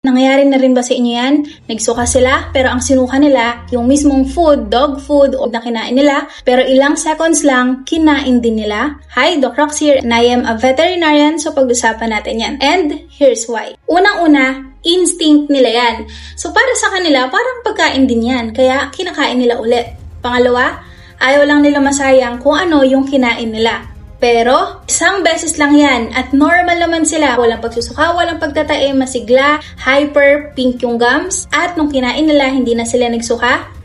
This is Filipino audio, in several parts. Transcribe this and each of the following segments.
Nangyayari na rin ba sa inyo yan? Nagsuka sila pero ang sinuka nila, yung mismong food, dog food o na kinain nila, pero ilang seconds lang, kinain din nila? Hi, Doc Rox here and I am a veterinarian, so pag-usapan natin yan. And here's why. Unang-una, instinct nila yan. So para sa kanila, parang pagkain din yan, kaya kinakain nila ulit. Pangalawa, ayaw lang nila masayang kung ano yung kinain nila. Pero, isang beses lang yan at normal naman sila. Walang pagsusuka, walang pagtatae, masigla, hyper, pink yung gums. At nung kinain nila, hindi na sila nagsuka.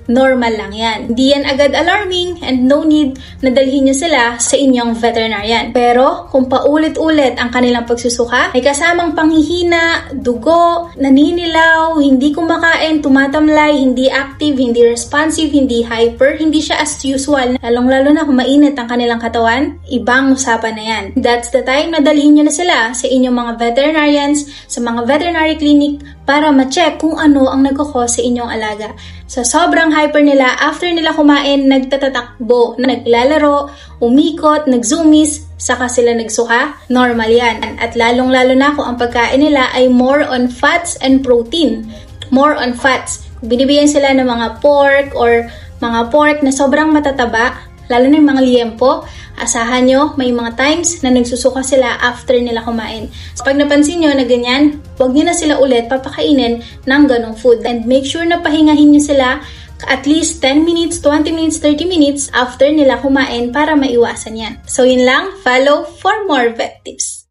Normal lang yan. Hindi yan agad alarming and no need na dalhin nyo sila sa inyong veterinarian. Pero kung paulit-ulit ang kanilang pagsusuka, may kasamang panghihina, dugo, naninilaw, hindi kumakain, tumatamlay, hindi active, hindi responsive, hindi hyper, hindi siya as usual, lalong-lalo na kung mainit ang kanilang katawan, ibang usapan na yan. That's the time na dalhin nyo na sila sa inyong mga veterinarians, sa mga veterinary clinic para ma-check kung ano ang nagkakos sa inyong alaga. Sa sobrang hyper nila, after nila kumain, nagtatatakbo, naglalaro, umikot, nagzoomies, saka sila nagsuka, normal yan. At lalong-lalo na kung ang pagkain nila ay more on fats and protein. More on fats. Kung binibigyan sila ng mga pork or mga pork na sobrang matataba, lalo na yung mga liempo, asahan nyo, may mga times na nagsusuka sila after nila kumain. So, pag napansin nyo na ganyan, huwag nyo na sila ulit papakainin ng ganong food. And make sure na pahingahin nyo sila at least 10 minutes, 20 minutes, 30 minutes after nila kumain para maiwasan yan. So, yun lang. Follow for more vet tips.